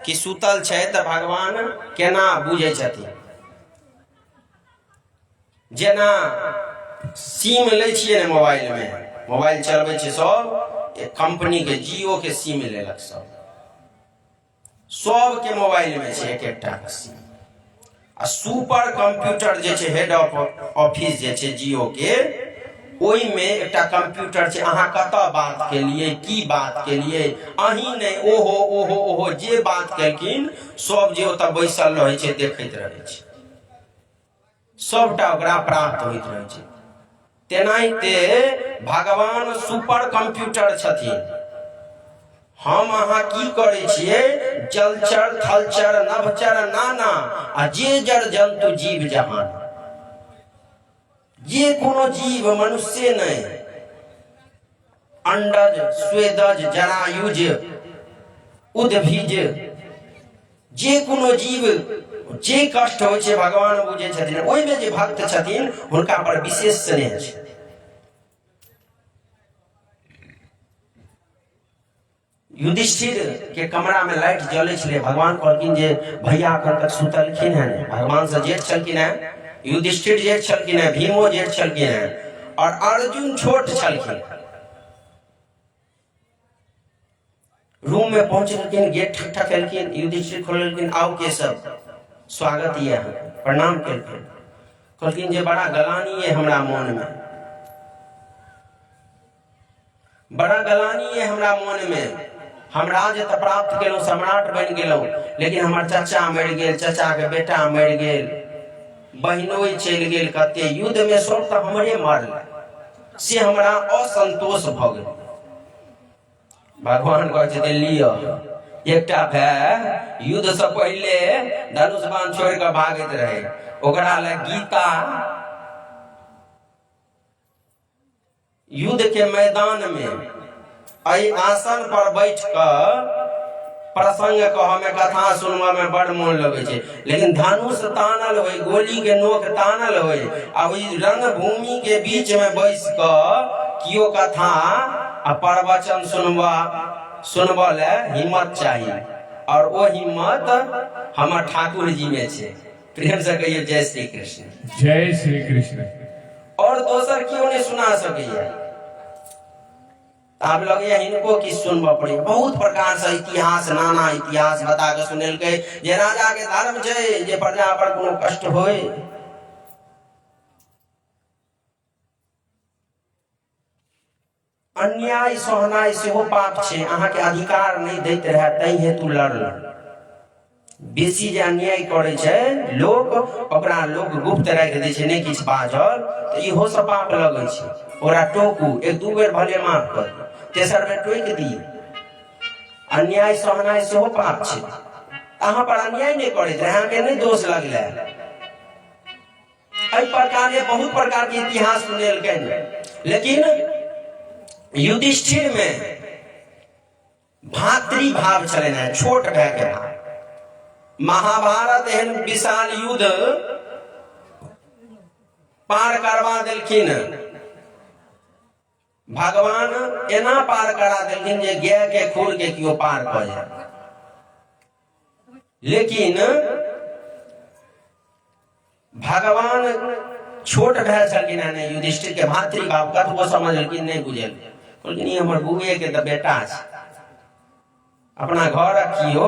कि सुतल छै त भगवान केना बुझै छथिन। जेना सिम लै छियै ने मोबाइल में, मोबाइल चलबै छै सब, एक कंपनी के जियो के सिम लेलक सब के मोबाइल में छै एक एकटा सिम। आ सुपर कंप्यूटर जे छै हेड ऑफिस जे छै जियो के, ओई में एकटा कंप्यूटर छै। अहाँ कतऽ बात केलिए, की बात केलिए, अहीं नहीं ओहो ओहो ओहो जे बात केलखिन सब जे ओतऽ बैसल रहै छै देखैत रहै छै, सबटा ओकरा प्राप्त होइत रहै छै। तेनाहिते भगवान सुपर कंप्यूटर छथिन। हम अहाँ की करै छियै, जलचर थलचर नभचर नाना आ जे जड़ जंतु जीव जहान, जे कोनो जीव मनुष्य नहीं, अंडज स्वेदज जरायुज उद्भिज, जे कोनो जीव जे कष्ट होइ छै भगवान बुझै छथिन। ओहि में जे भक्त छथिन हुनका पर विशेष स्नेह छै। युधिष्ठिर के कमरा में लाइट जले छे, भगवान कहलखिन जे भैया अखन तक सुतलखिन है। भगवान से जेठ छलखिन है, युधिष्ठिर जेठ छलखिन है, भीमो जेठ छलखिन है, और अर्जुन छोट छलखिन। रूम में पहुंचलखिन, गेट ठक ठक केलखिन, युधिष्ठिर खोललखिन, आओ के सब स्वागत ये, प्रणाम केलखिन। कहलखिन जे बड़ा गलानी है हमरा मन में, बड़ा गलानी है हमरा मन में। हम राज्य त प्राप्त केलहुँ, सम्राट बन गेलहुँ, लेकिन हमर चाचा मरि गेल, चाचा के बेटा मरि गेल, बहिनोई चलि गेल, कते युद्ध में सब त हमरे मारल, से हमरा असंतोष भ गेल। भगवान कहै छथिन लिअ, एकटा भाई युद्ध से पहले धनुष बाण छोड़ के भागैत रहे, ओकरा ले गीता युद्ध के मैदान में अई आसन पर बैठ कर प्रसंग कह में कथा सुनवा में बड़ मोन लगे छे, लेकिन धनुष तानल होय, गोली के नोक तानल होय, आ ओई रणभूमि के बीच में बैस कर कियो कथा आ प्रवचन सुनवा ले हिम्मत चाहिए। और वो हिम्मत हमर ठाकुर जी में छे। प्रेम से कहिए जय श्री कृष्ण, जय श्री कृष्ण। और दोसर क्यों नहीं सुना सके। आप लोग ये इनको की सुनवा पड़ी, बहुत प्रकार से इतिहास नाना इतिहास बता के सुनेल के, जे राजा के धर्म छे जे प्रजा पर कोनो कष्ट होए। अन्याय सहनाय सेहो पाप छे, अहाँ के अधिकार नहीं दैत रहे तै हेतु लड़ल। बेसी जे अन्याय करे छे लोग, ओकरा लोग गुप्त राख दे छे, नहीं किछ बाजल तो इहो सब पाप लगे छे। ओकरा टोकू, एक दू बेर भले माफ कर, तेसर में टोक दी। अन्याय सहनाय सेहो पाप छे। अहाँ पर अन्याय नहीं करे रहे, अहाँ के नहीं दोष लगले। एहि प्रकार के बहुत प्रकार के इतिहास सुनेल के, लेकिन युधिष्ठिर में भातृ भाव चले, छोट भाई के भाव। महाभारत एहन विशाल युद्ध पार करवा देलखिन भगवान, एना पार करा देलखिन जे गाय के खूर के कियो पार क जाए। लेकिन भगवान छोट भाई छलखिन ने युधिष्ठिर के, भातृ भाव कतबो समझलखिन नहीं बुझल, कहलखिन ई हमर बुए के त बेटा छै, अपना घर रखियो।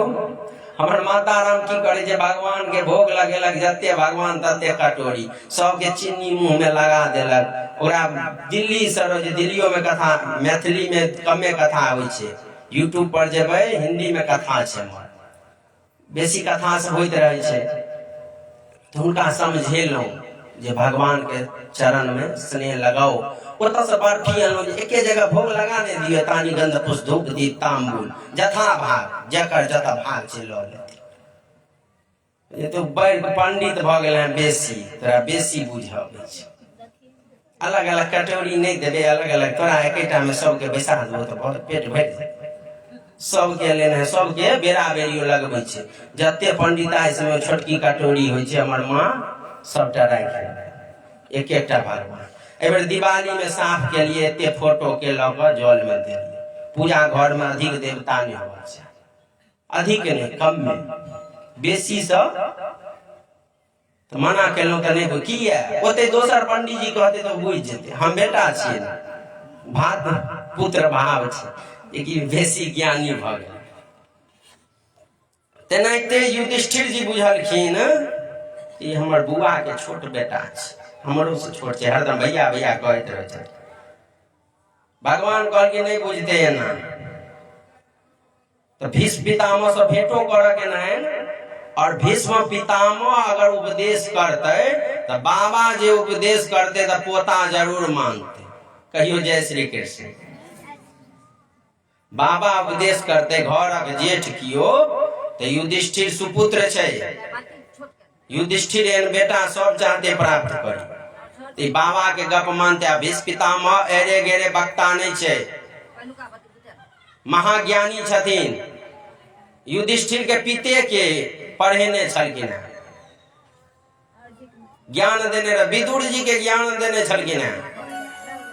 हमर माता राम की करे जे भगवान के भोग लगेलक, जते भगवान तते कटोरी, सबके चीनी मुंह में लगा देलक। ओकरा दिल्ली से रोज, दिल्लियों में कथा, मैथिली में कमे कथा आवे छे, यूट्यूब पर जेबै हिंदी में कथा छे, बेसी कथा से होइत रहे छे। तो हुनका समझेलहुं जे भगवान के चरण में स्नेह लगाओ। ओतऽ से बर्फी अनलहुं, एके जगह भोग लगा ने दियो, तानी गंध पुष्प धूप दीप तांबूल जथा भाग, जकर जथा भाग छै लऽ लेते। ये तो बड़ पंडित भ गेलै बेसी, तोरा बेसी बुझाबै छै। अलग अलग कटोरी नहीं देबे, अलग अलग तोरा एकेटा में सबके बैसा देबो तो बहुत पेट भरि जाए। सबके लेने सबके बेरा बेरियो लगबै छै, जते पंडिता इसमें छोटकी कटोरी होइ छै, हमर माँ सबटा राखि एक एकटा भगवान। एबर दिवाली में साफ के लिए एते फोटो के लग जल में दिलिए, पूजा घर में अधिक देवता नहीं होगा। अधिक नहीं कम में बेसी से तो मना केलहुँ तऽ नहीं किया ओते दोसर पंडित जी कहते तो बुझि जेते हम बेटा छियै भात पुत्र भाव छै लेकिन बेसी ज्ञानी भऽ गेल। तेनाहिते युधिष्ठिर जी बुझलखिन कि हमर बुआ के छोट बेटा छै हमरो से छोट छै हरदम भैया भैया कहैत रहै छै। भगवान कहलखिन नहीं बुझते एना तो भीष्म पितामह से भेंटो करऽ के नहीं और भीष्म पितामह अगर उपदेश करते तो बाबा जे उपदेश करते तो पोता जरूर मानते। कहियो जय श्री कृष्ण। बाबा उपदेश करते घरक जेठ कियो तो युधिष्ठिर सुपुत्र छै युधिष्ठिर एहन बेटा सब चाहते प्राप्त करी बाबा के गप मानते। भीष्म पितामह एरे गेरे वक्ता नहीं छै महाज्ञानी छथिन। युधिष्ठिर के पिते के पढ़ेने छलखिन हैं ज्ञान देने रहे विदुर जी के ज्ञान देने छलखिन हैं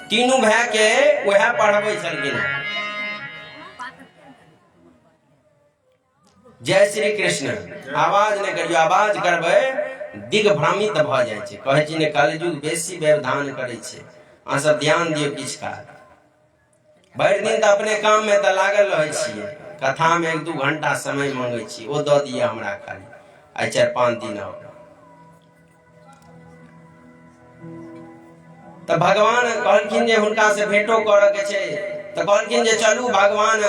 तीनों भाई के वह पढ़ावे छलखिन हैं। जय श्री कृष्ण। आवाज नहीं करियो आवाज करबे दिग्भ्रमित भ जाय छै कहै छी ने कलयुग बेसी व्यवधान करै छै अहाँ सब ध्यान दियौ किछ काल भरि दिन तऽ अपने काम में तऽ लागल रहै छियै कथा में 1-2 घंटा समय मांगे छी ओ दऽ दिया हमरा खाली आई 4-5 दिन और तऽ भगवान कहलखिन जे हुनका से भेंटो करऽ के छै तऽ कहलखिन जे चलू भगवान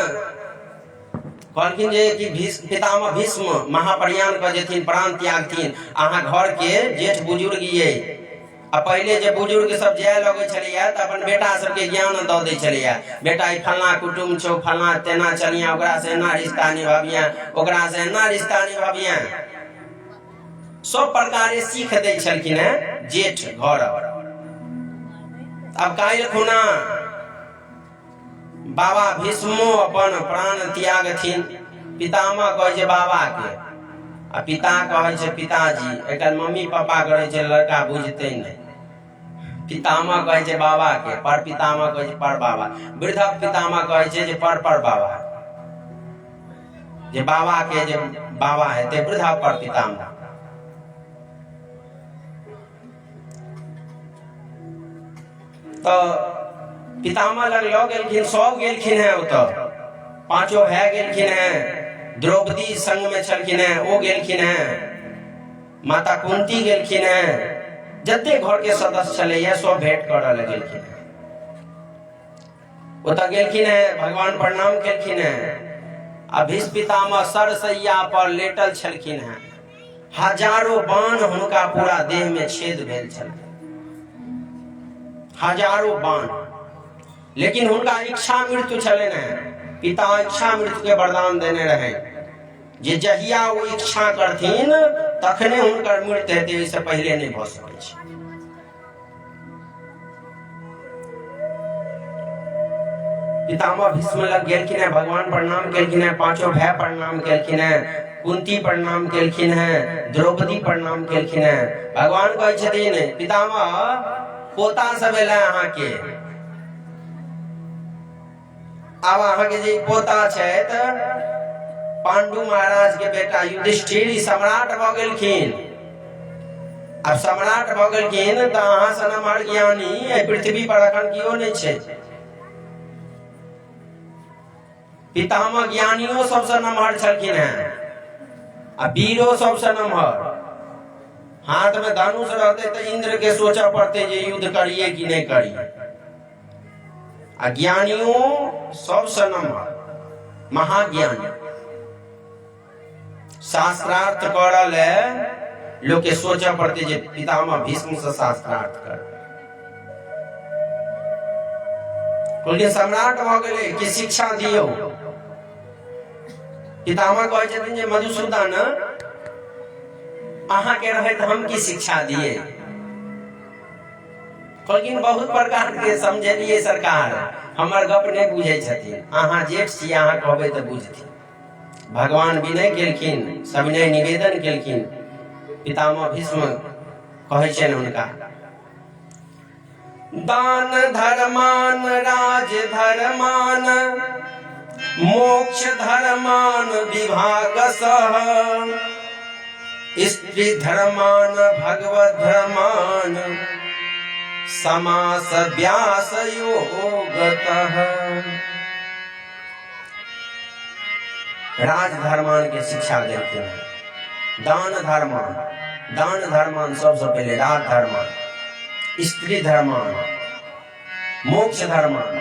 कहलखिन जे कि भीष्म पितामह भीष्म महाप्रयाण कर जेथिन प्राण त्यागथिन अहाँ घर के जेठ बुजुर्ग ये आ पहले जे बुजुर्ग सब जाय लगे छलिया त अपन बेटा सबके ज्ञान दऽ दै छलिया बेटा ई फलना कुटुम्ब छौ फलना तेना चलिया ओकरा से एना रिश्ता निभाबिया ओकरा से एना रिश्ता निभाबिया सब प्रकारे सीख दै छलखिन हैं जेठ घर। अब काल्हि खुना बाबा भीष्मो अपन प्राण त्यागथिन पितामह कहै छै बाबा के आ पिता कहै छै पिताजी एकर मम्मी पापा कहै छै लड़का बुझते नहीं पितामह कहै छै बाबा के पर पितामह कहै छै पर बाबा वृद्धक पितामह कहै छै जे पर बाबा जे बाबा के जे बाबा हेतै वृद्धा पर पितामह। तो पितामह लग लऽ गेलखिन सब गेलखिन हैं ओतऽ पांचों भाई गेलखिन हैं द्रौपदी संग में छलखिन हैं ओ गेलखिन हैं माता कुंती गेलखिन हैं जते घर के सदस्य छलैया सब भेंट करऽ लगेलखिन ओतऽ गेलखिन हैं भगवान प्रणाम केलखिन हैं आ भीष्म पितामह सरसैया पर लेटल छलखिन हैं हजारों बाण हुनका पूरा देह में छेद भेल छल हजारों बाण लेकिन हुनका इच्छा मृत्यु छलनि हैं पिता इच्छा मृत्यु के वरदान देने रहे जे जहिया वो इच्छा करथिन तखने हुनकर मृत्यु हेतै ओहिसे पहले नहीं भऽ सकै छै। पितामह भीष्म लग गेलखिन हैं भगवान प्रणाम केलखिन हैं पांचों भाई प्रणाम केलखिन हैं कुंती प्रणाम केलखिन हैं द्रौपदी प्रणाम केलखिन हैं। भगवान कहै छथिन पितामह पोता सब एला अहाँ के आब अहाँ के जे पोता छथि पांडु महाराज के बेटा युधिष्ठिर सम्राट भऽ गेलखिन अब सम्राट भऽ गेलखिन तऽ अहाँ सन हमर ज्ञानी एहि पृथ्वी पर अखन कियो नहीं छै। पितामह ज्ञानियों सबसे नमहर छलखिन हैं आ वीरो सबसे नमहर हाथ में धनुष रहते तो इंद्र के सोचा पड़ते जे युद्ध करिए कि नहीं करिए आ ज्ञानियों सबसे नमहर महाज्ञानी शास्त्रार्थ करल है लोग के सोचा पड़ते जे पितामह भीष्म से शास्त्रार्थ कर कोई सम्राट भ गेले कि शिक्षा दियो पितामह कहै छथिन जे मधुसूदन अहाँ के रहे तो हम की शिक्षा दिए लेकिन बहुत प्रकार के समझलिए सरकार हमर गप नहीं बुझे छथिन अहाँ जेठ छी अहाँ कहबै तऽ बुझथिन। भगवान विनय केलखिन सविनय निवेदन केलखिन पितामह भीष्म कहै छनि हुनका दान धर्मान राज धर्मान मोक्ष धर्मान विभागसः स्त्री धर्मान भगवत धर्मान समास व्यास योगतः। राजधर्मान की शिक्षा देते हैं। दान धर्मान सबसे पहले राज धर्मान, स्त्री धर्मान, मोक्ष धर्मान।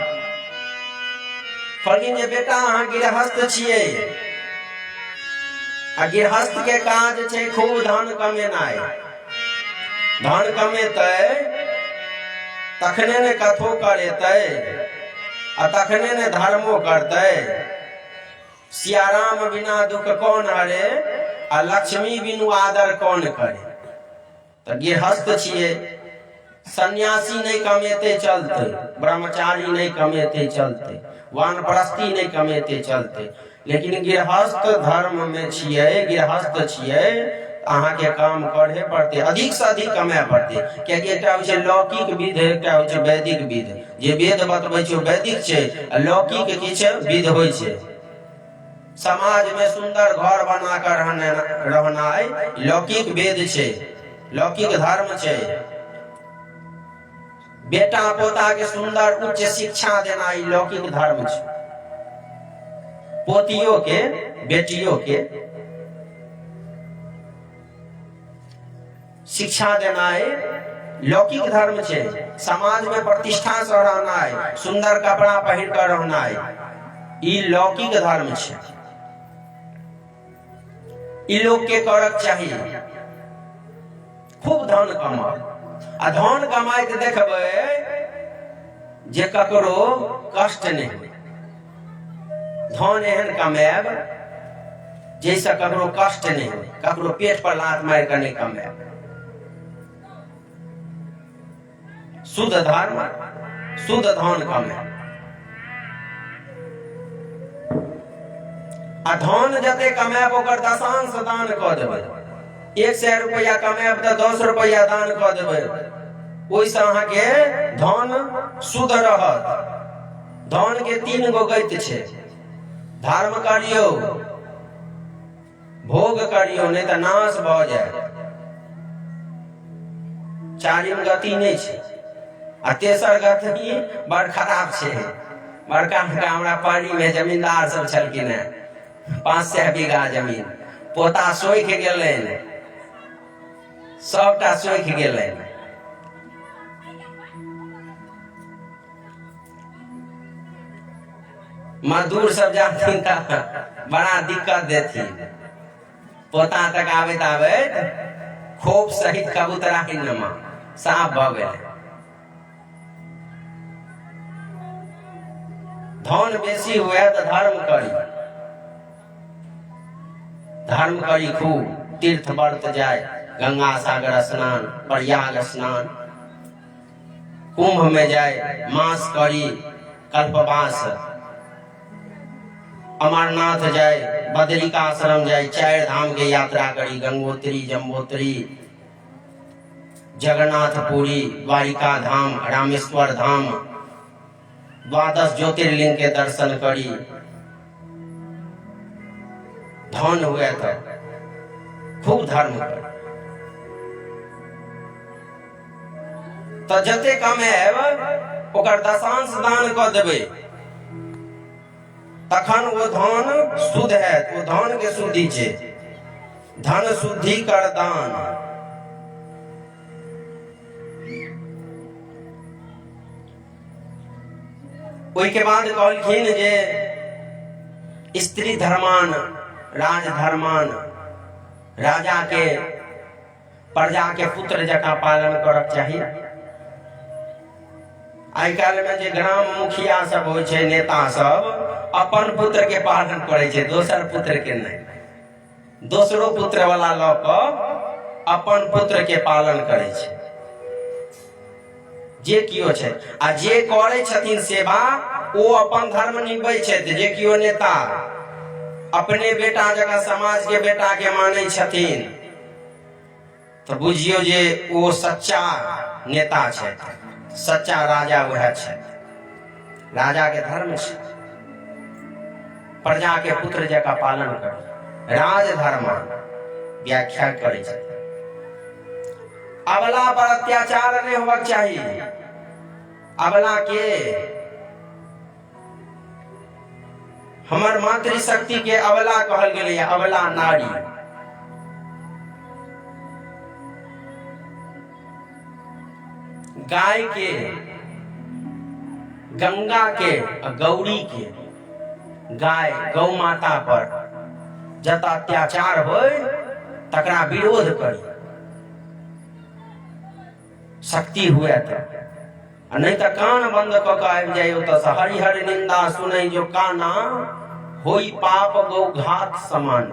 कहलिन जे बेटा अहाँ गृहस्थ छियै आ गृहस्थ के काज छै खूब धन कमेनाइ। धन कमेतै तखने ने कथो करेतै आ तखने ने धर्मो करतै। सियाराम बिना दुख कौन हरे आ लक्ष्मी बिनु आदर कौन करे। तो गृहस्थ छियै, सन्यासी नहीं कमेते चलते, ब्रह्मचारी नहीं कमेते चलते, वानप्रस्थी नहीं कमेते चलते, लेकिन गृहस्थ धर्म में छियै, गृहस्थ छियै, अहाँ के काम करे पड़ते, अधिक से अधिक कमाए पड़ते। कियाकि एकटा होइ छै लौकिक विध, एकटा होइ छै वैदिक विध। जे वेद बतबै छै वैदिक छै, लौकिक किछ विध होइ छै। समाज में सुंदर घर बना कर रहनाइ लौकिक वेद छै, लौकिक धर्म छै। बेटा पोता के सुंदर उच्च शिक्षा देना लौकिक धर्म छै। पोतियों के बेटियों के शिक्षा देना लौकिक धर्म छै। समाज में प्रतिष्ठा से रहना, सुंदर कपड़ा पहिर कर रहना, ई लौकिक धर्म छै। ई लोग के करक चाहिए। खूब धन कमाओ आ धन कमाई के देखबै जे ककरो कष्ट नहीं। धन एहन कमाएब जैसे ककरो कष्ट नहीं, ककरो पेट पर लात मार कर नहीं कमाएब। शुद्ध धर्म, शुद्ध धन कमाएब। आ धन जते कमाएब ओकर दशांश दान कऽ देबै। 100 रुपया कमाएब तो 10 रुपया दान कऽ देबै। ओइसे अहाँ के धन शुद्ध रहत। धन के 3 गो गति छै। धर्म करियो, भोग करियो, नहीं तो नाश भऽ जाए। चारिम गति नहीं छै। आ तेसर गति बड़ खराब छै। बड़का हमरा पानी में जमींदार सब छलखिन हैं, 500 बीघा जमीन। पोता सोख गेलैन, सबटा सोख गेलैन। मजदूर सब जाथिन त बड़ा दिक्कत देथिन। पोता तक आबैत आबैत खोप सहित कबूतरा नमा साफ भ गेलै। धन बेसी हुए तो धर्म करी, धर्म करी खूब। तीर्थ व्रत जाए, गंगा सागर स्नान, प्रयाग स्नान, कुंभ में जाए, मास करी, कल्पवास, अमरनाथ जाए, बद्रिकाश्रम जाए, 4 धाम के यात्रा करी, गंगोत्री, जम्बोत्री, जगन्नाथपुरी, द्वारिका धाम, रामेश्वर धाम, 12 ज्योतिर्लिंग के दर्शन करी। धन हुए तो खूब धर्म कर। तो जते कमाएब ओकर दशांश दान कऽ देबै, तखन वो धन शुद्ध है। वो धन के शुद्धि छै। धन शुद्धि कर दान। ओई के बाद कहलखिन जे स्त्री धर्मान, राज धर्मान, राजा के प्रजा के पुत्र जकाँ पालन करक चाहिए। आइ काल्हि में जे ग्राम मुखिया सब होइ छै, नेता सब अपन पुत्र के पालन करे छै, दोसर पुत्र के नहीं। दोसरो पुत्र वाला लऽ कऽ अपन पुत्र के पालन करे छै। जे कियो छै आ जे करे छथिन सेवा, ओ अपन धर्म निभबै छथि। जे कियो नेता अपने बेटा जकाँ समाज के बेटा के मानै छथिन, तो बुझियो जे ओ सच्चा नेता छै, सच्चा राजा वह छै। राजा के धर्म छै। प्रजा के पुत्र जका पालन कर राजधर्म व्याख्या करे छै। अबला पर अत्याचार नहीं होगा चाहिए। अबला के हमर मातृशक्ति के अबला कहल गेलै, अबला नारी। गाय के, गंगा के, गौरी के, गाय गौ माता पर जत अत्याचार होय तकरा विरोध करी, शक्ति हुए तो नहीं तो कान बंद क के आबि जाइयो तो हरिहर निंदा सुनै जो काना होई पाप गौ घात समान।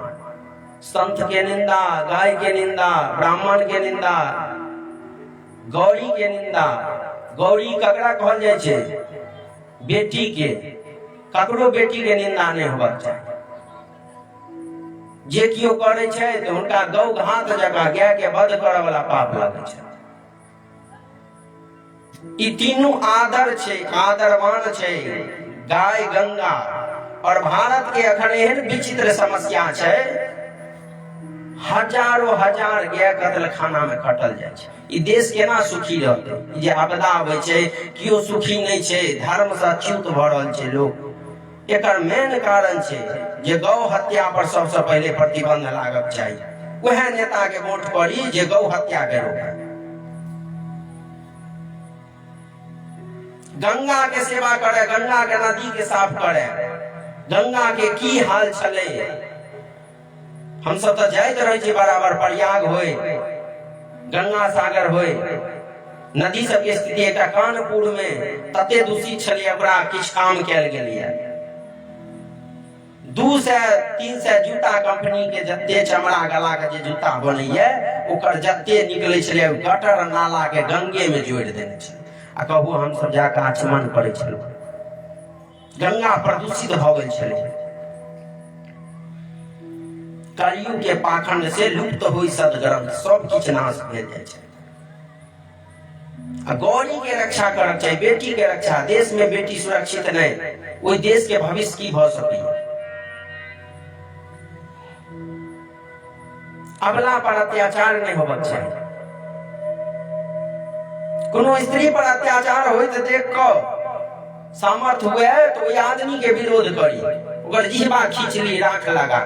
संत के निंदा, गाय के निंदा, ब्राह्मण के निंदा, गौरी के निंदा। गौरी ककरा कहल जाय छै? बेटी के। ककरो बेटी के निंदा नहीं होबाक चाही। जे कियो करे छै तो हुनका गौ घात जकाँ गाय के वध करय वाला पाप लागै छै। ई तीनों आदर छै, आदरवान छै, गाय, गंगा। और भारत के अखन एहन विचित्र समस्या छै, हजारों हजार गाय कत्ल खाना में कटल जाय छै। ई देश केना सुखी रहतै? ई जे आपदा आबै छै कियो सुखी नहीं छै, धर्म से अच्युत भ रहल छै लोग। एकर मेन कारण छै जे गौ हत्या पर सबसे पहले प्रतिबंध लागक चाही। वह नेता के वोट पड़ी जे गौ हत्या के रोके। गंगा के सेवा करे, गंगा के नदी के साफ करे। गंगा के की हाल छले? हम सब तो जाइत रहे छी बराबर, प्रयाग होय, गंगा सागर होय। नदी सब के स्थिति एकटा कानपुर में तते दूषित छले, ओकरा किछ काम कैल गेलिए। 200-300 जूता कंपनी के जत्ते चमड़ा गला के जे जूता बनैया ओकर जत्ते निकले छले गटर नाला के गंगे में जोड़ देने छले। आ कहू हम सब जाके आचमन करे छलू, गंगा प्रदूषित भ गेल छले। कलयुग के पाखंड से लुप्त होई सदग्रंथ सब किछ नाश भेल जाय छै। आ गौरी के रक्षा करक चाही, बेटी के रक्षा। देश में बेटी सुरक्षित नहीं, ओई देश के भविष्य की भ सकैया? अबला पर अत्याचार नहीं होबक चाही। कोनो स्त्री पर अत्याचार होय तो देख क सामर्थ्य हुए तो ओई आदमी के विरोध करी, ओकर जिह्वा खींच ली राख लगा।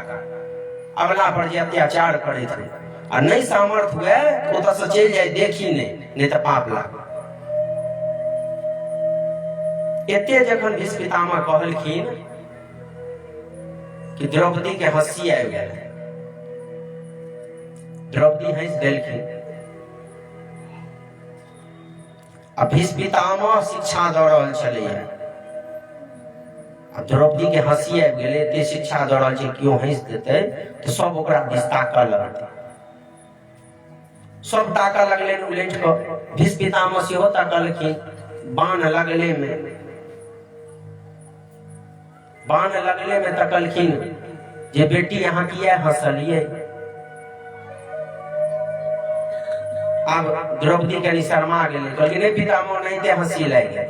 अबला पर जे अत्याचार करे थे आ नहीं सामर्थ्य हुए तो ओतऽ से चल जाए, देखी नहीं तो पाप लाग। एते जखन भीष्म पितामह कहलखिन कि द्रौपदी के हंसी आबि गेल, द्रौपदी हंस देलखिन। आ भीष्म पितामह शिक्षा दऽ रहल छलैया, आ द्रौपदी के हंसी आबि गेलै। एते शिक्षा दऽ रहल छै, कियो हंस देतै तो सब ओकरा दिस ताकऽ लगतै। सब ताकऽ लगलै उलटि कऽ। भीष्म पितामह सेहो ताकलखिन। बाण लगले में तकलखिन जे बेटी अहाँ किया हंसलियै? अब द्रौपदी कनी शर्मा गेलै, कहलखिन नहीं पितामह नहीं ते हंसी लागि गेल।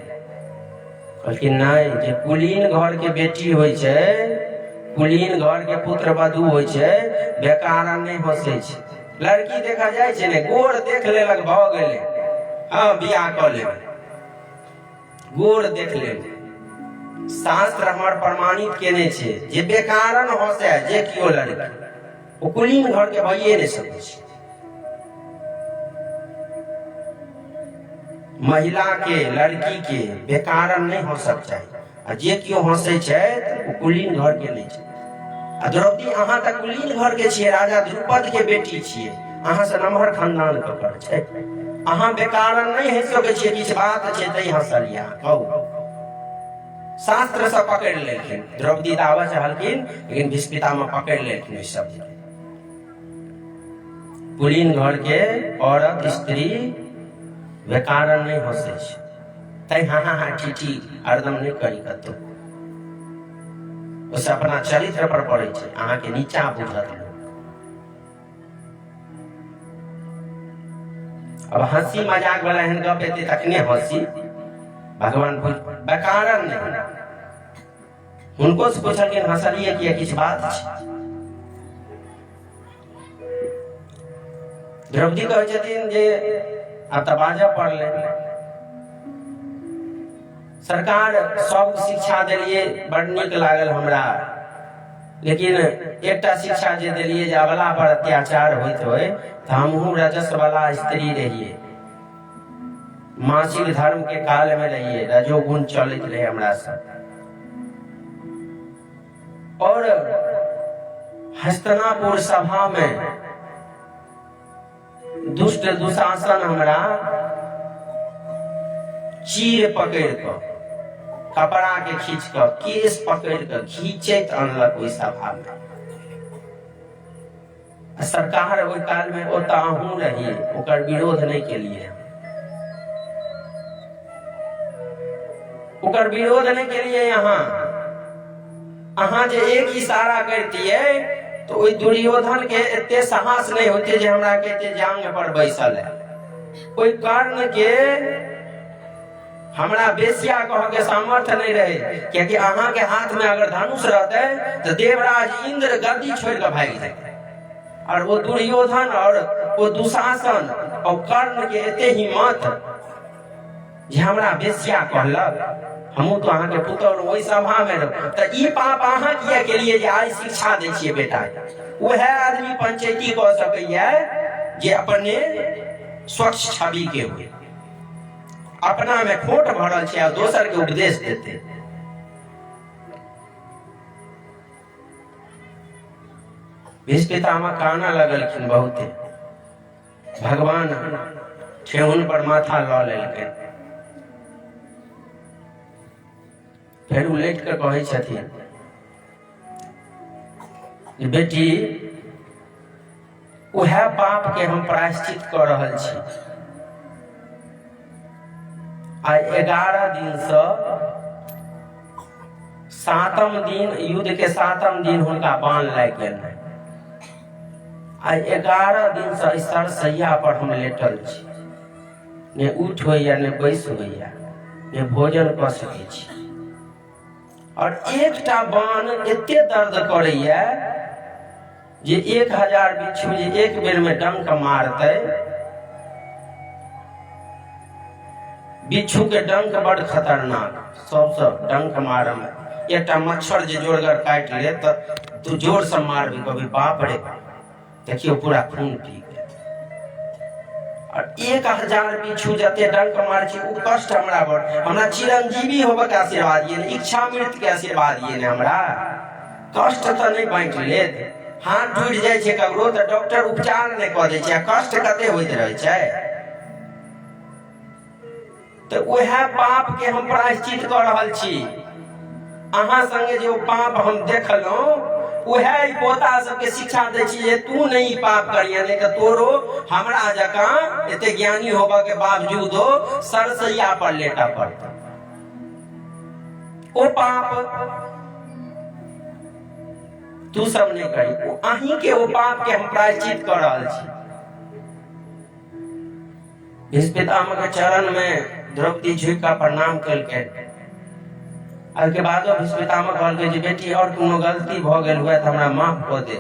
कहलखिन नहीं, जे कुलीन घर के बेटी होय छै, कुलीन घर के पुत्र वधू होय छै, बेकार नहीं हंसै छै। लड़की देखा जाय छै ने, गोर देख लेलक भ गेलै, हाँ बियाह क लेबै। गोर देख लेबै, शास्त्र हमर प्रमाणित केने छै जे बेकारन हंसे जे कियो लड़की, ओ कुलीन घर के भइए नहीं सकै छै। महिला के, लड़की के बेकारन नहीं हंसक चाही। आ जे कियो हंसै छै ओ कुलीन घर के नहीं छै। आ द्रौपदी अहाँ तक कुलीन घर के छियै, राजा द्रुपद के बेटी छियै, अहाँ से नमहर खानदान के घर छै। अहाँ बेकारन नहीं हंस सकै छियै, किछ बात छै तै हंसलियै। कहू, शास्त्र से पकड़ लेलखिन। द्रौपदी दावा चाहलखिन लेकिन भीष्म पितामह पकड़ लेलखिन इस शब्द के। कुलीन घर के औरत, स्त्री बेकारन नहीं हंसै छै, तै हाँ ठीठी हरदम नहीं करी कतौ। उसे अपना चरित्र पर पड़े छै, अहाँ के नीचा बुझत लोग। अब हंसी मजाक वाला एहन गप एतै तखने हंसी। भगवान बेकारन नहीं, हुनको से पूछलखिन हंसलिए कि किछु बात छै। द्रौपदी कहै छथिन जे आब तऽ बाजऽ पड़लै, सरकार सब शिक्षा देलिए बड़ नीक लागल हमरा, लेकिन एकटा शिक्षा जे देलिए जे अबला पर अत्याचार होइत होय तऽ हमहूँ रजस वाला स्त्री रहिए, मासिक धर्म के काल में रहिए, रजोगुण चलित रहे हमरा सब। और हस्तिनापुर सभा में दुष्ट दुशासन हमरा चीर पकड़ कर, कपड़ा के खींच कर, केस पकड़ कर खींचैत अनलक ओहि सभा में। सरकार ओहि काल में ओतऽ अहूँ रहिए, ओकर विरोध नहीं केलिए, ओकर विरोध नहीं केलिए। अहाँ जे एक इशारा करतिए तो ओहि दुर्योधन के एते साहस नहीं होते जे हमरा के एते जांग पर बैसल है। ओहि कर्ण के हमरा बेसिया कह के सामर्थ्य नहीं रहे, क्योंकि अहाँ के हाथ में अगर धनुष रहते तो देवराज इंद्र गद्दी छोड़ के भाग जाते। और वो दुर्योधन और वो दुशासन और कर्ण के एते हिम्मत जे हमरा बेसिया कहलक, हमू तो अहाँ के पुत्र वही सभा में रहो, तो ई पाप अहाँ किया के लिए जे आई शिक्षा दै छियै बेटा। वह आदमी पंचायती कह सकैया जे अपने स्वच्छ छवि के हुए, अपना में खोट भरल छै और दोसर के उपदेश देते। भीष्म काना लगलखिन बहुते, भगवान ठेहुन पर माथा लऽ लेलखिन, फिर उलट कर कहै छथिन बेटी वह पाप के हम प्रायश्चित कर रहल छी। आई 11 दिन से 7म दिन युद्ध के 7म दिन हुनका बाण लागि गेल। आई 11 दिन से सरसैया पर हम लेटल छी, ने उठ होइया ने बैस होइया ने भोजन कर सकै छी। और एकटा बाण एते दर्द करैया जे 1000 बिच्छू जे एक बेर में डंक मारते, बिच्छू के डंक बड़ खतरनाक, सबसे डंक मार में एकटा मच्छर जे जोरगर काट ले तो जोर से मारबी, कभी बाप रे देखियो पूरा खून पी गए। और 1000 बिच्छू जते डंक मार छी उ कष्ट हमरा बड़, हमरा चिरंजीवी होबे के आशीर्वाद ये, इच्छा मृत्यु के आशीर्वाद ये ने, हमरा कष्ट तो नहीं बांट लेत। हाथ टूट जाए छै ककरो तो डॉक्टर उपचार नहीं कऽ दै छै, कष्ट कते होइत रहे छै। तो वह पाप के हम प्रायश्चित कर रहल छी। अहाँ संगे जो पाप हम देखलहुं वह पोता सबके शिक्षा दै छी जे तू नहीं पाप करिए, नहीं तो तोरो हमरा जकां एते ज्ञानी होबा के बावजूदो सरसैया पर लेटा पड़ता। ओ पाप तू सब नहीं करी, अहीं के वो पाप के हम प्रायश्चित कर रहल छी। भीष्म पितामह के चरण में द्रौपदी झुक कर प्रणाम कलकै। के बाद भीष्म पितामह कहलकै जे बेटी और कोनो गलती भ गेल हुए तो हमरा माफ कऽ दे,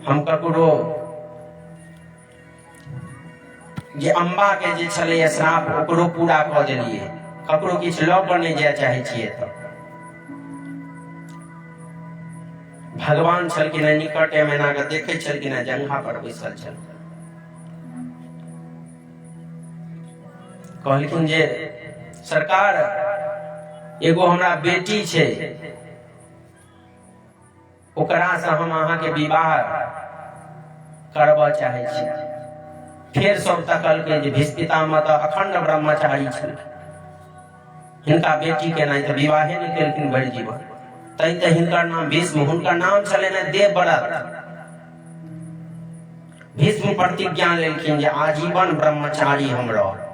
हम ककरो जे अम्बा के जे छलै श्राप ओकरो पूरा कऽ देलिए, ककरो किछु लऽ कऽ नहीं जाय चाहे छियै। तो भगवान छलखिन निकट में ना के देखे छलखिन, जंघा पर बैसल छल। कहलखिन जे सरकार एगो हमरा बेटी छै, ओकरा से हम अहाँ के विवाह करबा चाहे छी। फिर सब तकलकै जे भीष्म पितामह तो अखंड ब्रह्मचारी छल, हिनका बेटी के नहीं तो विवाहे नहीं केलखिन भरि जीवन। तैं तऽ हिनकर नाम भीष्म, हुनकर नाम छलनि देवव्रत। भीष्म प्रतिज्ञा लेलखिन जे आजीवन ब्रह्मचारी हम रहब।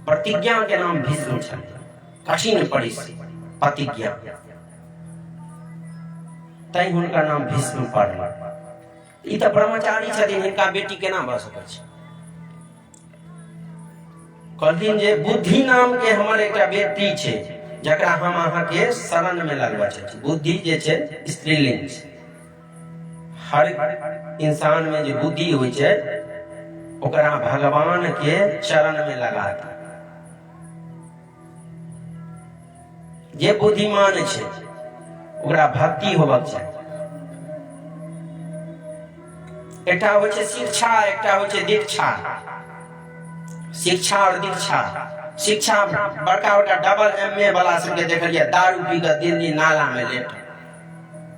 प्रतिज्ञा के नाम भीष्म छल, कठिन प्रतिज्ञा, तैं हुनकर नाम भीष्म पड़ल। ई तऽ ब्रह्मचारी छथिन, हिनका बेटी केना भऽ सकै छै। कहलखिन जे बुद्धि नाम के हमर एकटा बेटी छै, जकरा हम अहाँ के शरण में लगवा छी। बुद्धि जे छै स्त्रीलिंग छै। हर इंसान में जो बुद्धि होइ छै ओकरा भगवान के चरण में लगा दे। जे बुद्धिमान छै ओकरा भक्ति होबक चाही। एकटा होइ छै शिक्षा, एकटा होइ छै दीक्षा। शिक्षा और दीक्षा। शिक्षा बड़का बड़का डबल MA वाला सबके देखलिए दारू पी के दिन दिन नाला में लेट।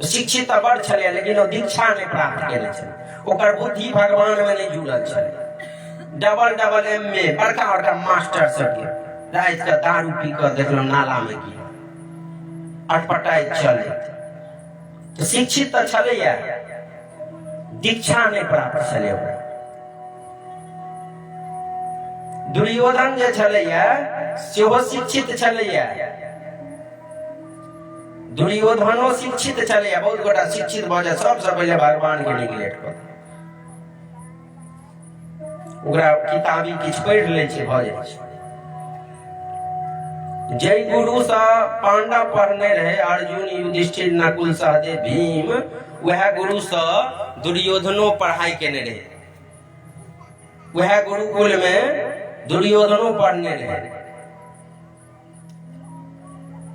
शिक्षित तो बड़ छले लेकिन वो दीक्षा नहीं प्राप्त केने छले। ओकर बुद्धि भगवान में नहीं जुड़ल छले। डबल MA बड़का बड़का मास्टर सबके रात के दारू पी के देखलो नाला में की अटपटाई चले। तो शिक्षित तो छले, दीक्षा नहीं प्राप्त छले। दुर्योधन जे छलैया सेहो शिक्षित छलैया। दुर्योधनो शिक्षित छलैया। बहुत गोटा शिक्षित भ जाय सबसे पहिले भगवान के निगलेक्ट कर। ओकरा किताबी किछ पढ़ि लै छै भ जाय छै। जय गुरु सा पांडव पढ़ने रहे अर्जुन युधिष्ठिर नकुल सहदेव भीम, वह गुरु सा दुर्योधनो पढ़ाई केने रहे। वह गुरुकुल में दुर्योधनो पढ़ने रहे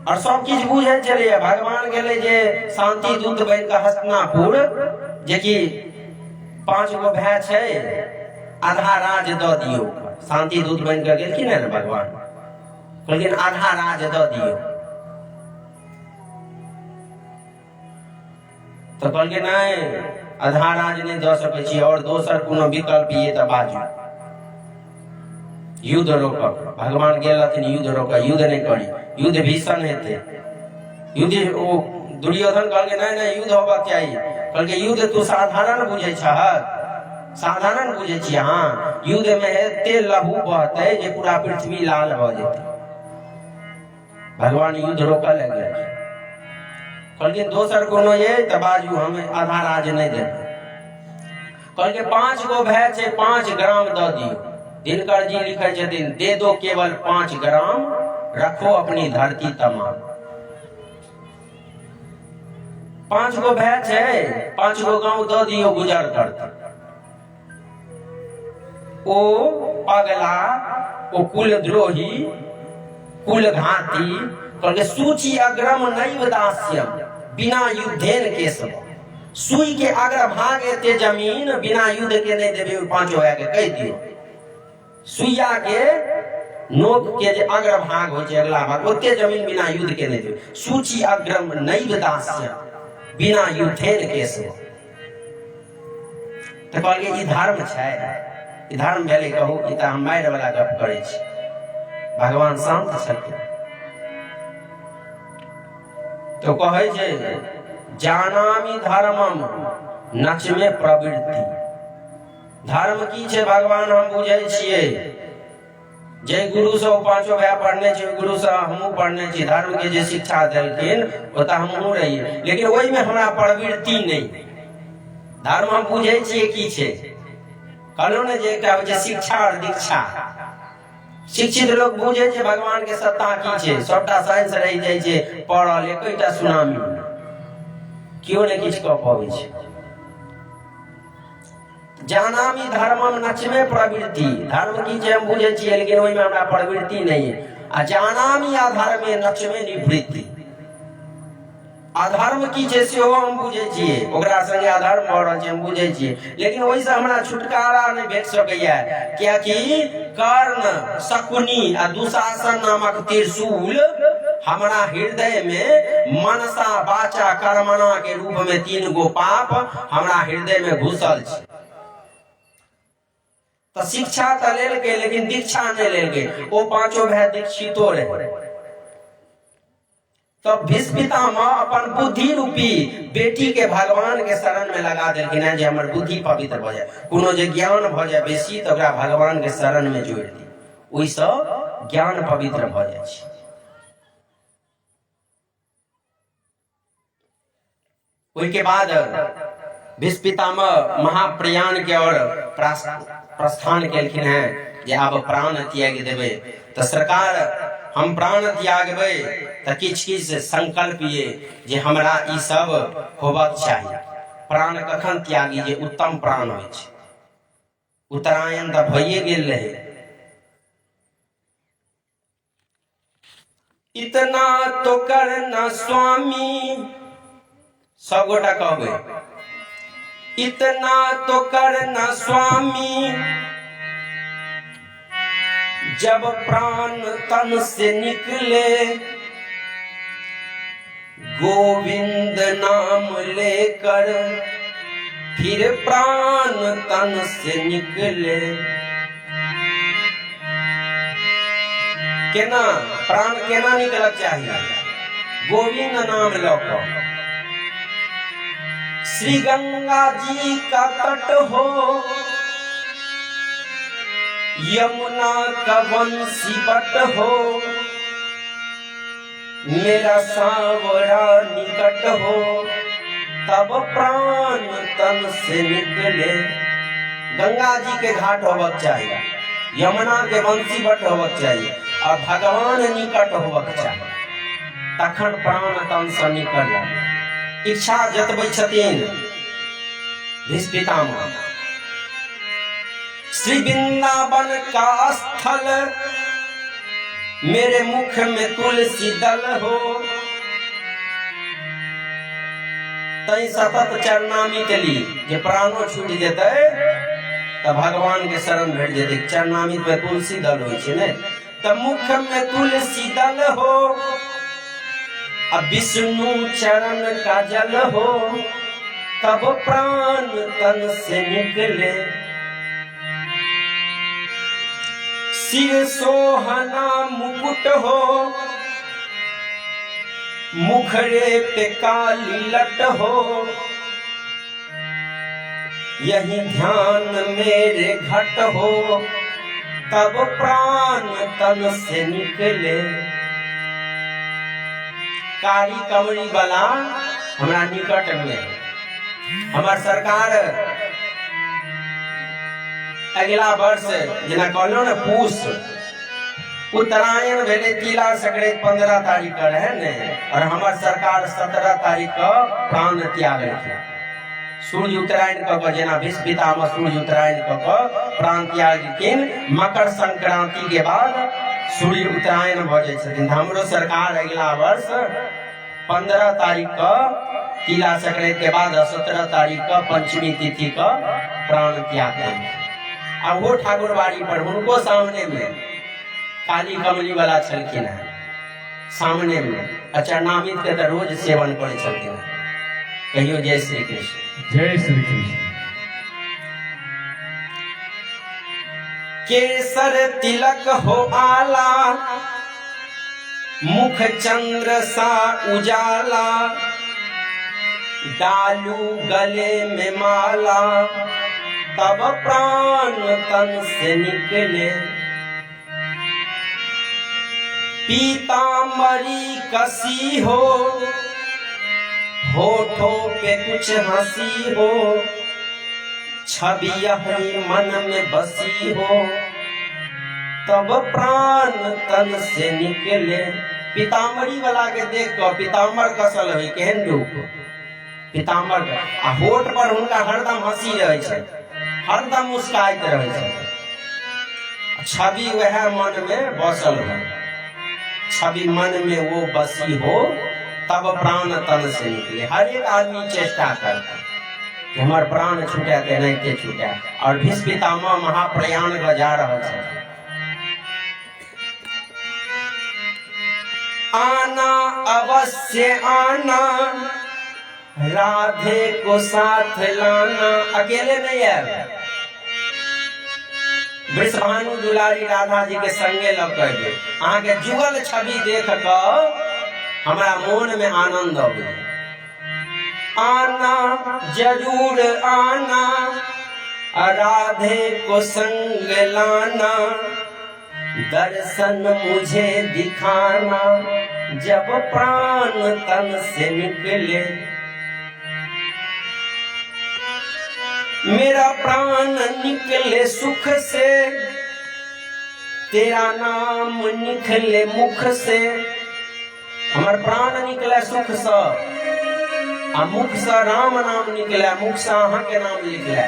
और सब चीज बुझे चले। भगवान गेले जे शांति दूत बन के हस्तिनापुर, जे कि 5 गो भाई छै, आधा राज द दियो। शांति दूत बन के गेलखिन ने भगवान, कहलखिन आधा राज द दियो। तो कहलखिन नहीं, आधा राज नहीं द सकै छी और दोसर कोनो विकल्प ये त बाजू। युद्ध रोकब। भगवान गेलथिन युद्ध रोकब, युद्ध नहीं करी, युद्ध भीषण हेते। युद्ध ओ दुर्योधन कहलके नहीं युद्ध होबाक चाहिए। कहलके युद्ध तू साधारण बुझे छह, साधारण बुझे छी। हाँ, युद्ध में एते लहू बहते जे पूरा पृथ्वी लाल भ जेते। भगवान युद्ध रोकऽ लगे। कहलके दोसर कोनो ये त बाजू, हम आधा राज नहीं देते। कहलके 5 गो भाई छै, 5 ग्राम द दियो। दिनकर जी लिखे छथिन, दे दो केवल 5 ग्राम, रखो अपनी धरती तमाम। 5 गो भाई छै, 5 गो गांव द दियो गुजर करते। ओ पगला, ओ कुलद्रोही, कुलघाती, कहलके सूची अग्रम नैव दास्यम बिना युद्धेन केशव। सुई के अग्र भाग एते जमीन बिना युद्ध के नहीं देबे। 5 होया के कह दियो। सुइया के नोक के जे अग्र भाग हो छै, अगला भाग, ओते जमीन बिना युद्ध के नहीं देबे। सूची अग्रम नैव दास्यम बिना युद्धेन केशव। तो कहलके ई धर्म छै, ई धर्म भेलै कहू, ई त हम मारि वाला गप करै छी। भगवान शांत छथिन। तो कहे छै जानामि धर्मम नचमे प्रवृत्ति। धर्म की छै भगवान हम बुझे छियै। जय गुरु से 5 भाई पढ़ने छै, गुरु से हमहू पढ़ने छी। धर्म के जे शिक्षा देलखिन ओ त हमहू रहिए, लेकिन ओहि में हमरा प्रवृत्ति नहीं। धर्म हम बुझे छियै की छै। कहलो ने जे एकटा होइ छै शिक्षा और दीक्षा। शिक्षित लोग बुझे छै भगवान के सत्ता की छै, सबटा साइंस रहि जाइ छै पढ़ल, एकटा सुनामी क्यों नहीं किछ कह पाबै छै। जानामि धर्मम नचमे प्रवृत्ति। धर्म की छै हम बुझे छियै, लेकिन ओहि में हमरा प्रवृत्ति नहीं है। आ जानामि अधर्मे नचमे निवृत्ति। अधर्म की छै सेहो हम बुझे छियै, ओकरा संगे अधर्म भ रहल छै हम बुझे छियै, लेकिन ओहि से हमरा छुटकारा नहीं भेट सकैया। कियाकि कर्ण, शकुनी आ दुशासन नामक त्रिशूल हमरा हृदय में मनसा वाचा कर्मणा के रूप में 3 गो पाप हमरा हृदय में घुसल छै। तो शिक्षा तो लेल के, लेकिन दीक्षा नहीं लेल के। ओ 5 भाई दीक्षितो रहे। तो भीष्म पितामह अपन बुद्धि रूपी बेटी के भगवान के शरण में लगा देलखिन है, जे हमर बुद्धि पवित्र भ जाए। कोनो जे ज्ञान भ जाए बेसी तो ओकरा भगवान के शरण में जोड़ दी, ओइसँ ज्ञान पवित्र भ जाए छै। ओइके बाद भीष्म पितामह महाप्रयाण के ओर प्रस्थान केलखिन है, जे आब प्राण त्याग देवे। तो सरकार हम प्राण त्यागबै त किछ किछ संकल्प ये जे हमरा ई सब होबक चाही। प्राण कखन त्यागी जे उत्तम प्राण होइ छै। उत्तरायण त भइए गेल रहे। इतना तो करना स्वामी, सब गोटा कहबै, इतना तो करना स्वामी, जब प्राण तन से निकले, गोविंद नाम लेकर फिर प्राण तन से निकले। केना प्राण केना निकलक चाहिए? गोविंद नाम लौकर। श्री गंगा जी का तट हो, यमुना का बंसी बट हो, मेरा सांवरा निकट हो, तब प्राण तन से निकले। गंगा जी के घाट होबक चाहिए, यमुना के बंसी बट होबक चाहिए, और भगवान निकट होबक चाहिए, तखन प्राण तन से निकल। इच्छा जतबै छथिन भीष्म पितामह। श्री वृंदावन का स्थल, मेरे मुख में तुलसी दल हो, तई सतत चरनामी चली। जे प्राणो छूट जेतै त भगवान के शरण भेट जेतै। चरनामी पे तुलसी दल होइ छै ने, त मुख में तुलसी दल हो, अब विष्णु चरण का जल हो, तब प्राण तन से निकले। सिर सोहना मुकुट हो, मुखड़े पे काली लट हो, यही ध्यान मेरे घट हो, तब प्राण तन से निकले। कारी कमरी वाला हमरा निकट में। हमार सरकार अगला वर्ष जेना कहलो ने पूस उत्तरायण भेले, तिला संक्रांति 15 तारीख का रहे ने, और हमार सरकार 17 तारीख का प्राण त्याग रखे। सूर्य उत्तरायण का जेना भीष्म पितामह सूर्य उत्तरायण का प्राण त्याग लेकिन मकर संक्रांति के बाद सूर्य उत्तरायण भ जाय छथिन। हमरो सरकार अगला वर्ष 15 तारीख का तिला संक्रांति के बाद 17 तारीख का पंचमी तिथि का प्राण त्याग करेंगे। अब वो ठाकुरबाड़ी पर उनको सामने में काली कमली वाला छलखिन है, सामने में अचरनामित के तो रोज सेवन करे छलखिन है। कहियो जय श्री कृष्ण। जय श्री कृष्ण। केसर तिलक हो आला, मुख चंद्र सा उजाला, डालू गले में माला, तब प्राण तन से निकले। पीतांबरी कसी हो, होठों पे कुछ हंसी हो, छवि यही मन में बसी हो, तब प्राण तन से निकले। पीतांबरी वाला के देख कर पीतांबर कसल हुई केहन रूप पीतांबर, आ होठ पर हुनका हरदम हंसी रहे छै, हरदम मुस्काइत रहे छै। छवि वह मन में बसल हो, छवि मन में वो बसी हो, तब प्राण तन से निकले। हर एक आदमी चेष्टा करता कि हमार प्राण छूटे के नहीं छूटे, और भीष्म पितामह महाप्रयाण का जा रहा है। आना अवश्य आना, राधे को साथ लाना। अकेले नहीं है, वृषभानु दुलारी राधा जी के संगे लग कर आगे जुगल छवि देख कर हमारा मन में आनंद हो गया। आना जरूर आना, राधे को संग लाना, दर्शन मुझे दिखाना, जब प्राण तन से निकले। मेरा प्राण निकले सुख से, तेरा नाम निकले मुख से, हमार प्राण निकले सुख से, आ मुख से राम नाम निकले, मुख से अहाँ के नाम निकले।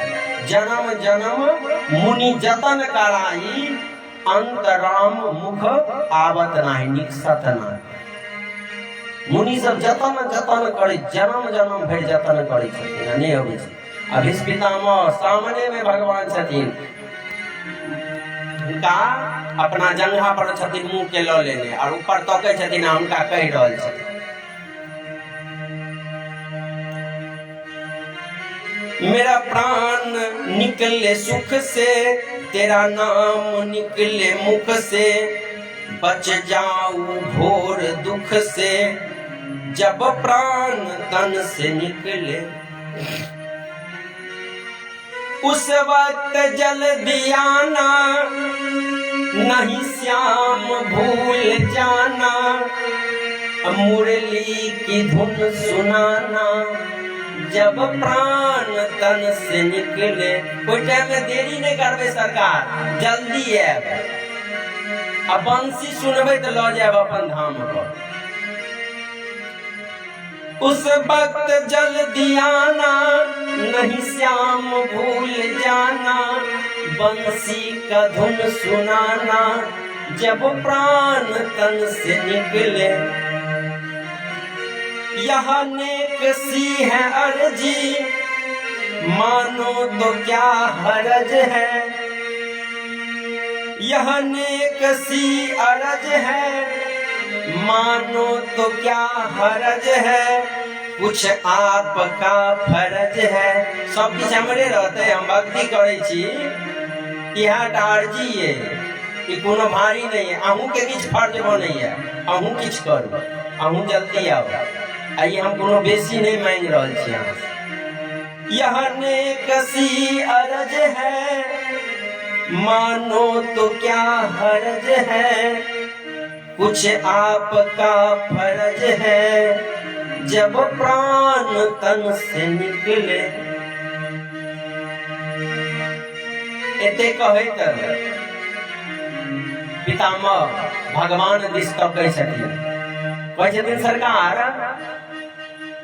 जन्म जन्म मुनि जतन कराई, अंत राम मुख आवत नाही, निकसत नाही। मुनि सब जतन जतन करे, जन्म जन्म भर जतन करे छथिन, नहीं होवे छै। अभिष पितामह सामने में भगवान छथिन, उनका अपना जंघा पर छथिन मुंह के ल लेने, और ऊपर तकै छथिन, उनका कहि रहल छथिन मेरा प्राण निकले सुख से, तेरा नाम निकले मुख से, बच जाऊं घोर दुख से, जब प्राण तन से निकले। उस वक्त जल्दी आना, नहीं श्याम भूल जाना, मुरली की धुन सुनाना, जब प्राण तन से निकले। कोई टाइम में देरी नहीं करबे सरकार, जल्दी है। अब बंसी सुनबे तो लो जाए अपन धाम पर। उस वक्त जल्दी आना, नहीं श्याम भूल जाना, बंसी का धुन सुनाना, जब प्राण तन से निकले। यह नेक सी है अर्जी, मानो तो क्या हरज है। यह नेक सी अर्ज है, मानो तो क्या हरज है, कुछ आपका फर्ज है। सब किछ हमरे रहते, हम भक्ति करे छी, यहाँ टारजी है, ये कोनो भारी नहीं है। अहूँ के किछ फर्ज बनै है, अहूँ किछ करू, अहूँ जल्दी आओ। आइए हम कोनो बेसी नहीं मांग रहल छी यहाँ से। यह नेक सी अर्ज है, मानो तो क्या हर्ज है, कुछ आपका फर्ज है, जब प्राण तन से निकले। एते कहे तर पितामह भगवान दिस कहे छथिन सरकार,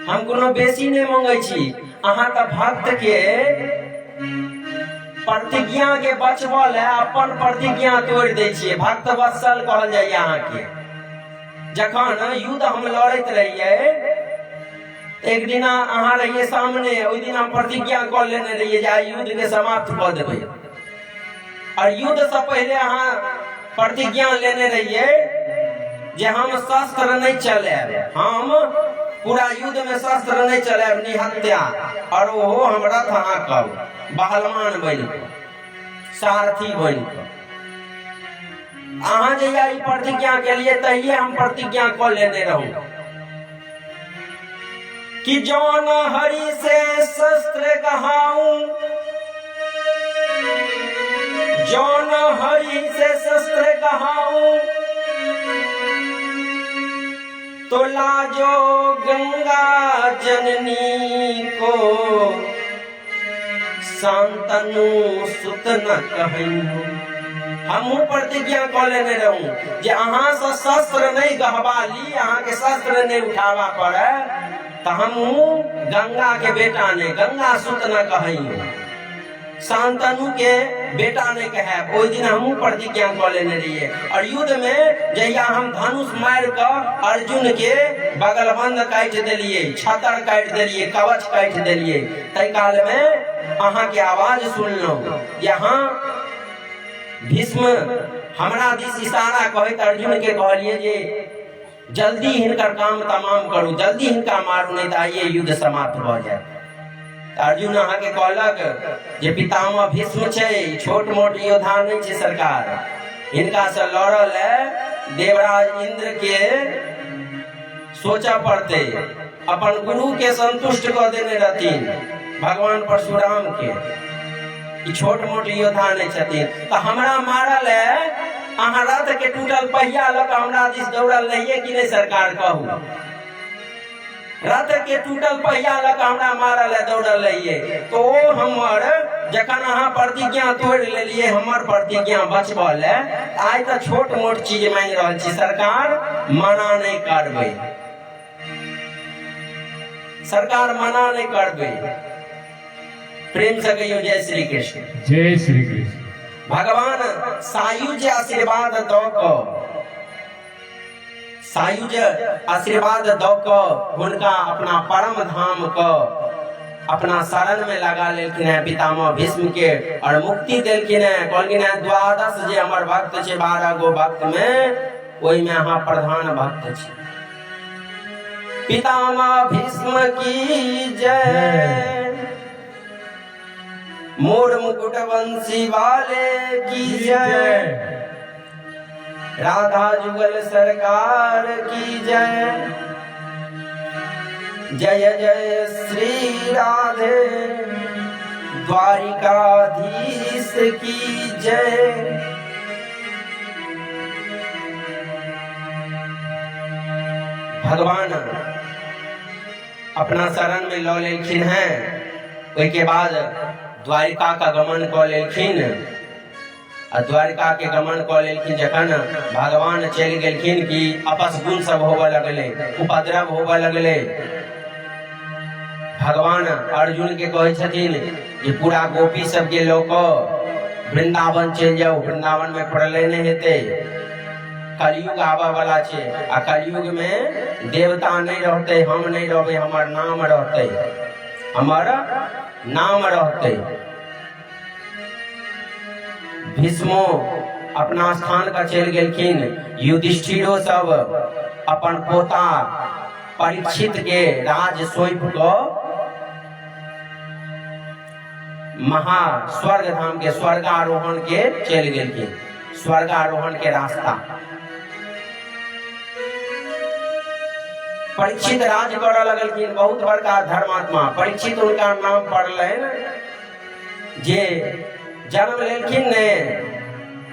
हम कोनो बेसी नहीं मांगे छी, अहाँ त भक्त के प्रतिज्ञा के बचबा ले अपन प्रतिज्ञा तोड़ दै छियै। भक्त वत्सल कहल जाय अहाँ के। जखन युद्ध हम लड़ैत रहिए, एक दिन अहाँ रहिए सामने, ओहि दिन हम प्रतिज्ञा कर लेने रहिए जे आइ युद्ध के समाप्त कर देबै। और युद्ध से पहले अहाँ प्रतिज्ञा लेने रहिए जे हम शस्त्र नहीं चलाएब, हम पूरा युद्ध में शस्त्र नहीं चलाएब, निहत्या। और वो हम रथ हाँकब, बहलमान बन सारथी बन। अहाँ जहिया ई प्रतिज्ञा के लिए तहिए हम प्रतिज्ञा कर लेने रहूं कि जौन हरि से शस्त्र गहाऊं, जौन हरि से शस्त्र गहाऊं, तो लाजो गंगा जननी को शांतनु सुत न कहूं। हमहू प्रतिज्ञा कर लेने रहूं जे अहाँ से शस्त्र नहीं गहवा ली, अहाँ के शस्त्र नहीं उठावा पड़े, तो हमहू गंगा के बेटा ने गंगा सुत न कहूं, शांतनु के बेटा ने कहे। ओहि दिन हमहू प्रतिज्ञा कर लेने रहिए। और युद्ध में जहिया हम धनुष मार कर अर्जुन के बगलबंद काट दिलिए, छतर काट दिलिए, कवच काट दिलिए, तै काल में अहाँ के आवाज सुनलहुं। यहाँ भीष्म हमरा दिस इशारा कहत अर्जुन के कहलिए जे जल्दी हिनकर काम तमाम करू, जल्दी हिनका मारू, नहीं तो आइए युद्ध समाप्त भ जाए। अर्जुन अहाँ के कहलक जे पितामह भीष्म छै, छोट मोट योद्धा नहीं छै सरकार, हिनका से लड़ल है देवराज इंद्र के सोचा पड़ते, अपन गुरु के संतुष्ट कर देने रहथिन भगवान परशुराम के। छोट मोट योद्धा नहीं छथिन, तो हमरा मारल है, अहाँ रथ के टूटल पहिया लक हमरा दिस दौड़ल रहिए कि नहीं सरकार कहू। रथ के टूटल पहिया लक हमरा मारल है, दौड़ल रहिए, तो हमर जखन अहाँ प्रतिज्ञा तोड़ लेलिए हमर प्रतिज्ञा बचबल है, आइ तो छोट मोट चीज मांग रहल छी, सरकार मना नहीं करबे, सरकार मना नहीं करबे। प्रेम से कहियो जय श्री कृष्ण। जय श्री कृष्ण। भगवान सायुज आशीर्वाद दऽ कऽ, सायुज आशीर्वाद दऽ कऽ हुनका अपना परम धाम कऽ अपना शरण में लगा लेलखिन है पितामह भीष्म के, और मुक्ति देलखिन है। कहलखिन है द्वादश जे हमर भक्त छै, 12 गो भक्त में ओहि में अहाँ प्रधान भक्त छी। पितामह भीष्म की जय, मोर मुकुट वंशी वाले की जय, राधा जुगल सरकार की जय, जय जय श्री राधे द्वारिकाधीश की जय। भगवान अपना शरण में लऽ लेलखिन हैं, ओहि के बाद द्वारिका का गमन कऽ लेलखिन। आ द्वारिका के गमन कऽ लेलखिन जखन भगवान चलि गेलखिन कि अपसगुन सब होबऽ लगले, उपद्रव होबऽ लगले। भगवान अर्जुन के कहै छथिन कि पूरा गोपी सबके लऽ कऽ वृंदावन चलि जाओ, वृंदावन में प्रलय नहीं हेतै, कलयुग आबऽ वाला छै, आ कलयुग में देवता नहीं रहते, हम नहीं रहबै, हमर नाम रहते, हमर नाम रहते। भीष्मो अपना स्थान का चल गेलखिन, युधिष्ठिरो सब अपन पोता परीक्षित के राज सौंप कऽ महा स्वर्ग धाम के स्वर्गारोहण के चल गेलखिन, स्वर्गारोहण के रास्ता। परीक्षित राज करऽ लगलखिन, बहुत बड़का धर्मात्मा परीक्षित उनका नाम पड़लैन। जे जन्म लेलखिन ने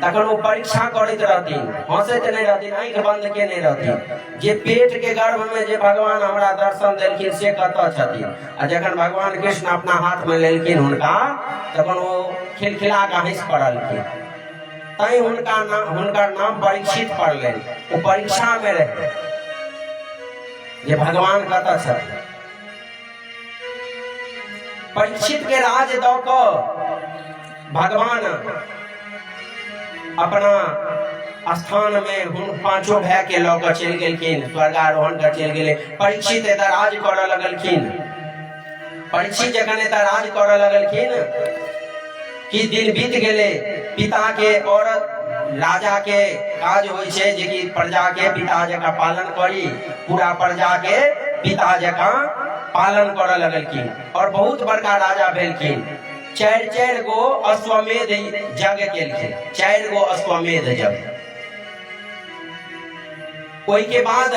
तखन वो परीक्षा करैत रहथिन, हंसैत नहीं रहथिन, आँख बंद के नहीं रहथिन, जे पेट के गर्भ में जे भगवान हमरा दर्शन देलखिन से कतऽ छथिन। आ जखन भगवान कृष्ण अपना हाथ में लेलखिन हुनका, तखन वो खिलखिला कऽ हंसि पड़लखिन। तैं हुनकर नाम परीक्षित पड़लनि। वो परीक्षा में रहे जे भगवान कतऽ छथिन। परीक्षित के राज दऽ कऽ भगवान अपना स्थान में हुन पांचों भाई के लऽ कऽ चलि गेलखिन, स्वर्गारोहण कर चलि गेले। परीक्षित एतऽ राज करऽ लगलखिन। परीक्षित जखन एतऽ राज करऽ लगलखिन कि दिन बीत गेले, पिता के और राजा के काज होइ छै जे कि प्रजा के पिता जकाँ पालन करी, पूरा प्रजा के पिता जकाँ पालन करऽ लगलखिन, और बहुत बड़का राजा भेलखिन। 4 गो अश्वमेध यज्ञ केलखिन, 4 गो अश्वमेध यज्ञ। ओहि के बाद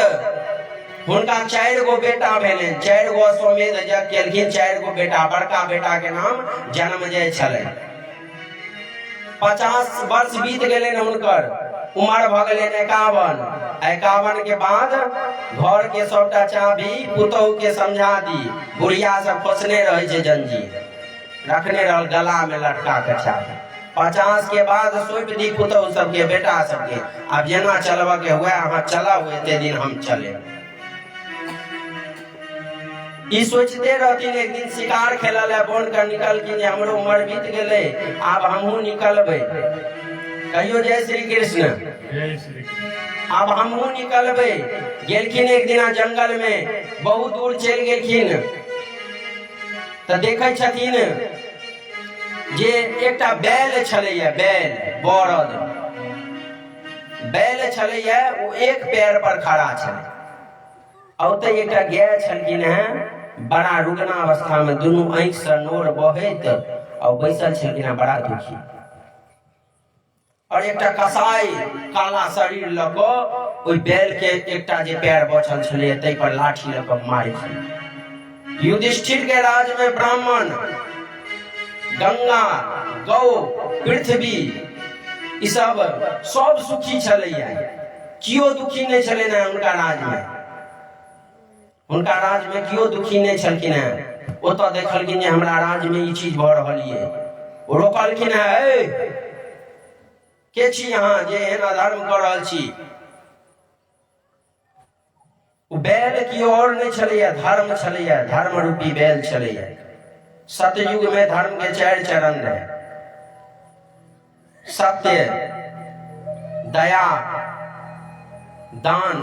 हुनका 4 गो बेटा भेलनि, 4 गो अश्वमेध यज्ञ केलखिन, 4 गो बेटा। बड़का बेटा के नाम जन्मजय छलै। 50 वर्ष बीत गेलनि हुनकर, उम्र भऽ गेलनि 51 के बाद घर के सबटा चाभी पुतहु के समझा दी। बुढ़िया सब खोसने रहे छै जंजीर, रखने रहल गला में लटका के चाभी। 50 के बाद सौंप दी पुतहु सबके, बेटा सबके, आब जेना चलबऽ के हुए अहाँ चलाउ, एते दिन हम चले। ई सोचते रहथिन एक दिन शिकार खेलऽ ले बन कर निकलखिन, हमरो उम्र बीत गेलै, आब हमहूँ निकलबै। कहियो जय श्री कृष्ण। जय श्री कृष्ण। आब हमहूँ निकलबै। गेलखिन एक दिना जंगल में, बहुत दूर चलि गेलखिन तऽ देखै छथिन जे एकटा बैल छलैया, बैल बरद बैल छलैया, वो एक पैर पर खड़ा छलै। ओतै एकटा गाय छलखिन हैं, बड़ा रुग्ण अवस्था में, दुनू आँखि से नोर बहैत, और बैसल छलखिन हैं बड़ा दुखी। और एकटा कसाई काला शरीर लऽ कऽ ओहि बैल के एकटा जे पैर बचल छलै तै पर लाठी लऽ कऽ मारै छलै। युधिष्ठिर के राज में ब्राह्मण, गंगा, गौ, पृथ्वी ई सब सुखी छलैया, कियो दुखी नहीं छलै ने हुनका राज में। हुनका राज में कियो दुखी नहीं छलखिन हैं। ओतऽ देखलखिन जे हमरा राज में ई चीज भऽ रहल ये, रोकलखिन है के छी अहाँ जे एहन अधर्म कर रहल छी। बैल की ओर नहीं छलैया, धर्म छलैया, धर्म रूपी बैल छलैया। सतयुग में धर्म के 4 चरण रहे, सत्य, दया, दान,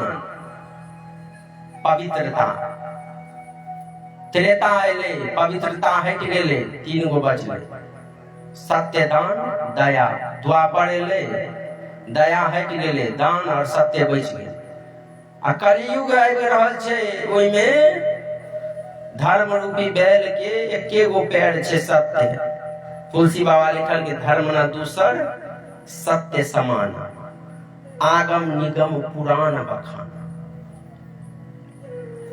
पवित्रता। त्रेता अयले, पवित्रता हट गेले, 3 गो बचले, सत्य, दान, दया। द्वापर अयले, दया हट गेले, दान और सत्य बच गेले। आ कलयुग आबि रहल छै, ओइमे धर्म रूपी बैल के एके गो पैर छै, सत्य। तुलसी बाबा लिखल कि धर्म न दूसर, सत्य समान, आगम निगम पुराण बखान।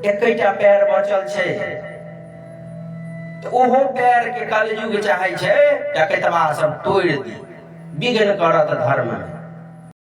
एकैटा पैर बचल छै, तो ओहो पैर के कलयुग चाहे छै टकटबा सब तोड़ दी, विघ्न करत धर्म में।